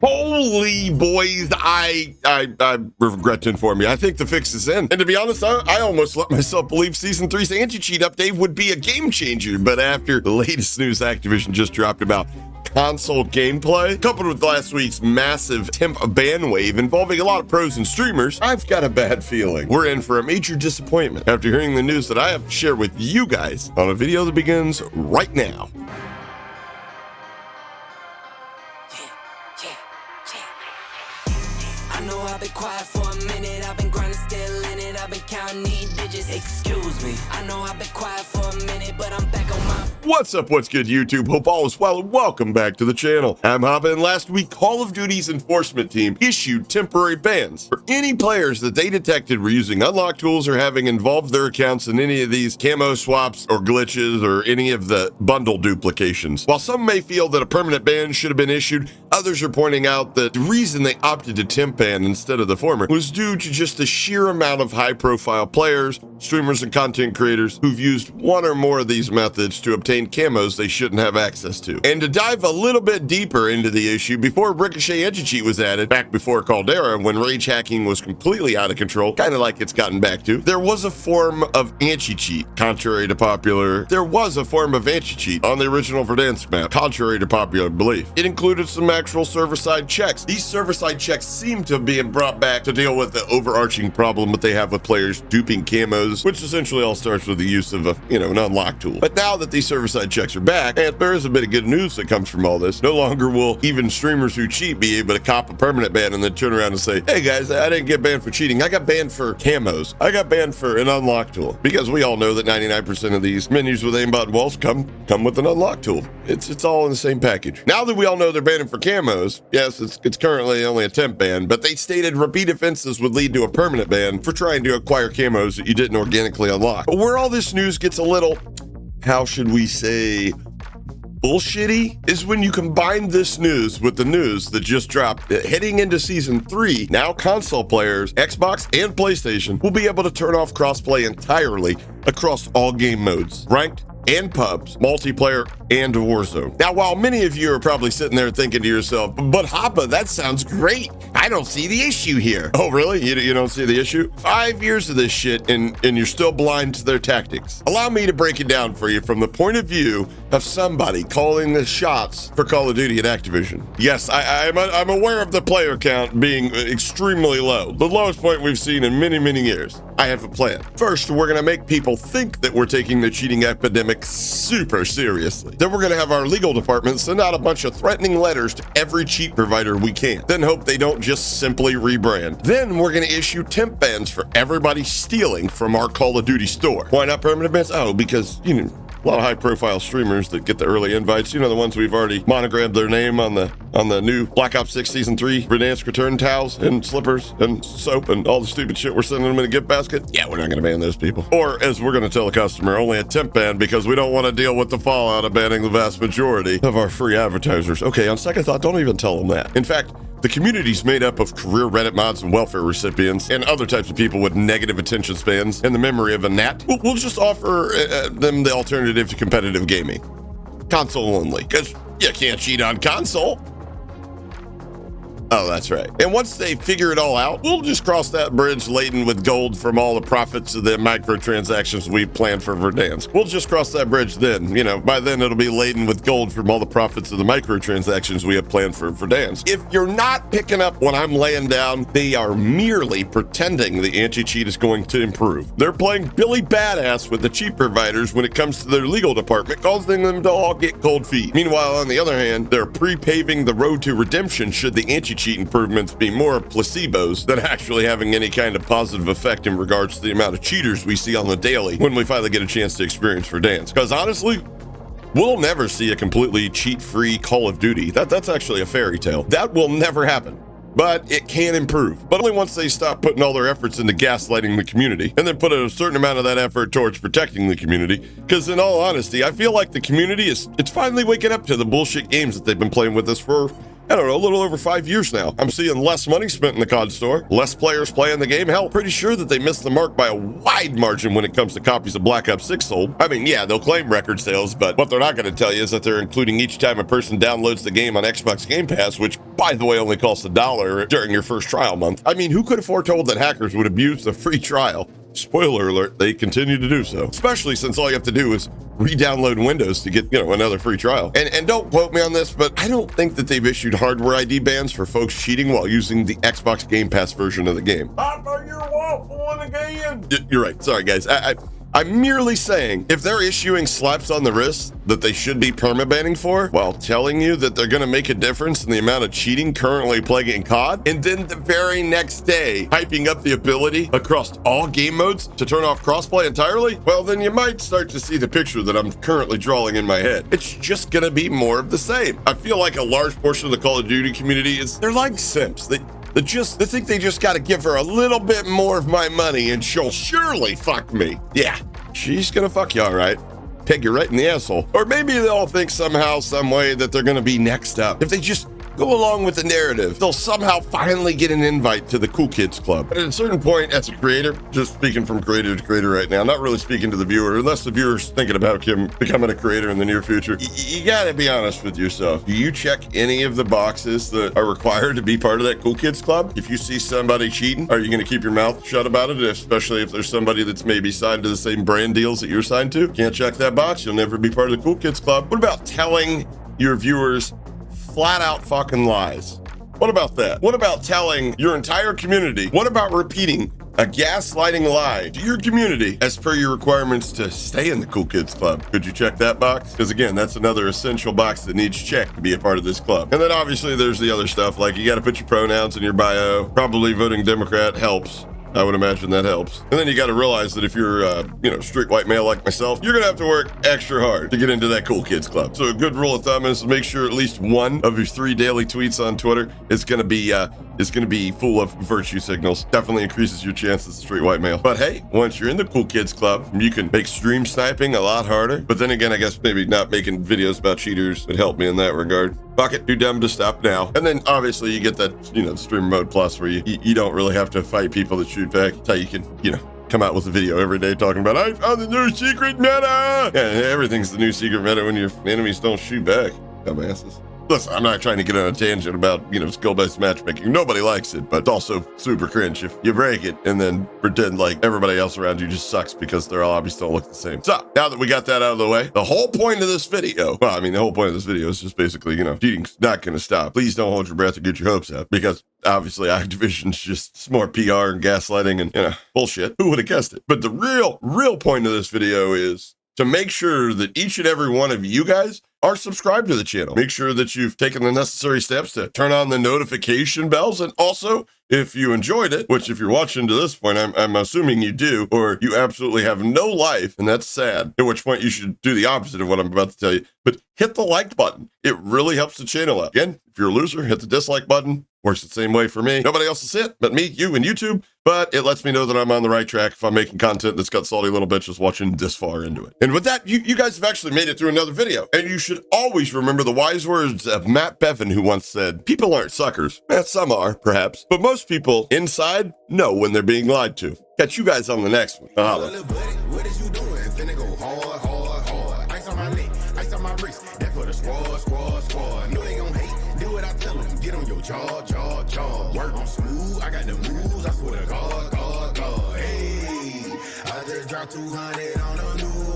Holy boys, I regret to inform you, I think the fix is in. And to be honest, I almost let myself believe Season 3's anti-cheat update would be a game changer, but after the latest news Activision just dropped about console gameplay, coupled with last week's massive temp ban wave involving a lot of pros and streamers, I've got a bad feeling we're in for a major disappointment after hearing the news that I have to share with you guys on a video that begins right now. I know I've been quiet for a minute, I've been grinding still in it, I've been counting these digits, excuse me. I know I've been quiet for a minute, but I'm back on my... What's up, what's good YouTube? Hope all is well and welcome back to the channel. I'm Hoppa, and last week Call of Duty's enforcement team issued temporary bans for any players that they detected were using unlocked tools or having involved their accounts in any of these camo swaps or glitches or any of the bundle duplications. While some may feel that a permanent ban should have been issued, others are pointing out that the reason they opted to temp ban instead of the former was due to just the sheer amount of high-profile players, streamers, and content creators who've used one or more of these methods to obtain camos they shouldn't have access to. And to dive a little bit deeper into the issue, before Ricochet Anti-Cheat was added, back before Caldera, when rage hacking was completely out of control, kind of like it's gotten back to, there was a form of anti-cheat. Contrary to popular, there was a form of anti-cheat on the original Verdansk map, contrary to popular belief. It included some actual server-side checks. These server-side checks seem to be brought back to deal with the overarching problem that they have with players duping camos, which essentially all starts with the use of an unlock tool. But now that these server-side checks are back, and there is a bit of good news that comes from all this. No longer will even streamers who cheat be able to cop a permanent ban and then turn around and say, hey guys, I didn't get banned for cheating. I got banned for camos. I got banned for an unlock tool. Because we all know that 99% of these menus with aimbot and walls come with an unlock tool. It's all in the same package. Now that we all know they're banning for camos, yes, it's currently only a temp ban, but they stated repeat offenses would lead to a permanent ban for trying to acquire camos that you didn't organically unlock. But where all this news gets a little, how should we say, bullshitty, is when you combine this news with the news that just dropped that heading into Season 3, now console players, Xbox and PlayStation, will be able to turn off crossplay entirely across all game modes, ranked and pubs, multiplayer, and Warzone. Now, while many of you are probably sitting there thinking to yourself, but Hoppa, that sounds great. I don't see the issue here. Oh, really? You don't see the issue? 5 years of this shit and you're still blind to their tactics. Allow me to break it down for you from the point of view of somebody calling the shots for Call of Duty at Activision. Yes, I'm aware of the player count being extremely low, the lowest point we've seen in many, many years. I have a plan. First, we're gonna make people think that we're taking the cheating epidemic super seriously. Then we're gonna have our legal department send out a bunch of threatening letters to every cheat provider we can. Then hope they don't just simply rebrand. Then we're gonna issue temp bans for everybody stealing from our Call of Duty store. Why not permanent bans? Oh, because, a lot of high-profile streamers that get the early invites, the ones we've already monogrammed their name on the new Black Ops 6 Season 3 Verdansk return towels and slippers and soap and all the stupid shit we're sending them in a gift basket. Yeah, we're not going to ban those people. Or, as we're going to tell the customer, only a temp ban because we don't want to deal with the fallout of banning the vast majority of our free advertisers. Okay, on second thought, don't even tell them that. In fact, the community's made up of career Reddit mods and welfare recipients and other types of people with negative attention spans and the memory of a gnat. We'll just offer them the alternative to competitive gaming. Console only, because you can't cheat on console. Oh, that's right. And once they figure it all out, we'll just cross that bridge laden with gold from all the profits of the microtransactions we've planned for Verdansk. We'll just cross that bridge then. By then it'll be laden with gold from all the profits of the microtransactions we have planned for Verdansk. If you're not picking up what I'm laying down, they are merely pretending the anti-cheat is going to improve. They're playing Billy Badass with the cheat providers when it comes to their legal department, causing them to all get cold feet. Meanwhile, on the other hand, they're pre-paving the road to redemption should the anti-cheat improvements be more placebos than actually having any kind of positive effect in regards to the amount of cheaters we see on the daily when we finally get a chance to experience Verdansk. Because honestly, we'll never see a completely cheat-free Call of Duty. That's actually a fairy tale. That will never happen. But it can improve. But only once they stop putting all their efforts into gaslighting the community and then put a certain amount of that effort towards protecting the community. Because in all honesty, I feel like the community it's finally waking up to the bullshit games that they've been playing with us for I don't know, a little over 5 years now. I'm seeing less money spent in the COD store, less players playing the game. Hell, pretty sure that they missed the mark by a wide margin when it comes to copies of Black Ops 6 sold. I mean, yeah, they'll claim record sales, but what they're not going to tell you is that they're including each time a person downloads the game on Xbox Game Pass, which, by the way, only costs $1 during your first trial month. I mean, who could have foretold that hackers would abuse the free trial? Spoiler alert, they continue to do so, especially since all you have to do is re-download Windows to get, another free trial. And don't quote me on this, but I don't think that they've issued hardware ID bans for folks cheating while using the Xbox Game Pass version of the game. Papa, you're waffling again. You're right. Sorry, guys. I'm merely saying, if they're issuing slaps on the wrist that they should be permabanning for, while telling you that they're going to make a difference in the amount of cheating currently plaguing COD, and then the very next day hyping up the ability across all game modes to turn off crossplay entirely, well, then you might start to see the picture that I'm currently drawing in my head. It's just going to be more of the same. I feel like a large portion of the Call of Duty community they're like simps. They think they just got to give her a little bit more of my money and she'll surely fuck me. Yeah, she's gonna fuck you all right. Peg you right in the asshole. Or maybe they'll think somehow, some way that they're gonna be next up. If they just go along with the narrative, they'll somehow finally get an invite to the Cool Kids Club. But at a certain point, as a creator, just speaking from creator to creator right now, not really speaking to the viewer, unless the viewer's thinking about becoming a creator in the near future, you gotta be honest with yourself. Do you check any of the boxes that are required to be part of that Cool Kids Club? If you see somebody cheating, are you gonna keep your mouth shut about it, especially if there's somebody that's maybe signed to the same brand deals that you're signed to? Can't check that box, you'll never be part of the Cool Kids Club. What about telling your viewers flat out fucking lies? What about that? What about telling your entire community? What about repeating a gaslighting lie to your community as per your requirements to stay in the Cool Kids Club? Could you check that box? Because again, that's another essential box that needs checked to be a part of this club. And then obviously there's the other stuff, like you got to put your pronouns in your bio. Probably voting Democrat helps. I would imagine that helps. And then you got to realize that if you're, straight white male like myself, you're going to have to work extra hard to get into that Cool Kids Club. So a good rule of thumb is to make sure at least one of your 3 daily tweets on Twitter is going to be full of virtue signals. Definitely increases your chances as a straight white male. But hey, once you're in the Cool Kids Club, you can make stream sniping a lot harder. But then again, I guess maybe not making videos about cheaters would help me in that regard. Fuck it, too dumb to stop now. And then obviously you get that, stream mode plus where you don't really have to fight people that shoot back. That's how you can, come out with a video every day talking about, I found the new secret meta. Yeah, everything's the new secret meta when your enemies don't shoot back. Dumbasses. Listen, I'm not trying to get on a tangent about, skill-based matchmaking. Nobody likes it, but it's also super cringe if you break it and then pretend like everybody else around you just sucks because they're all obviously don't look the same. So, now that we got that out of the way, the whole point of this video, the whole point of this video is just basically, cheating's not going to stop. Please don't hold your breath or get your hopes up because obviously Activision's just more PR and gaslighting and, bullshit. Who would have guessed it? But the real point of this video is to make sure that each and every one of you guys are subscribed to the channel. Make sure that you've taken the necessary steps to turn on the notification bells. And also, if you enjoyed it, which if you're watching to this point, I'm assuming you do, or you absolutely have no life, and that's sad, at which point you should do the opposite of what I'm about to tell you. But hit the like button. It really helps the channel out. Again, if you're a loser, hit the dislike button. Works the same way for me. Nobody else will see it but me, you, and YouTube. But it lets me know that I'm on the right track if I'm making content that's got salty little bitches watching this far into it. And with that, you guys have actually made it through another video. And you should always remember the wise words of Matt Bevan, who once said, people aren't suckers. Some are, perhaps. But most people inside know when they're being lied to. Catch you guys on the next one. What is you doing? Finna go hard, hard, hard. Ice on my neck, ice on my wrist. That for the squad. Know they gon' hate. Do what I tell them. Get on your jaw. Work on smooth. I got the moves. I swear to God. Hey, I just dropped 200 on the news.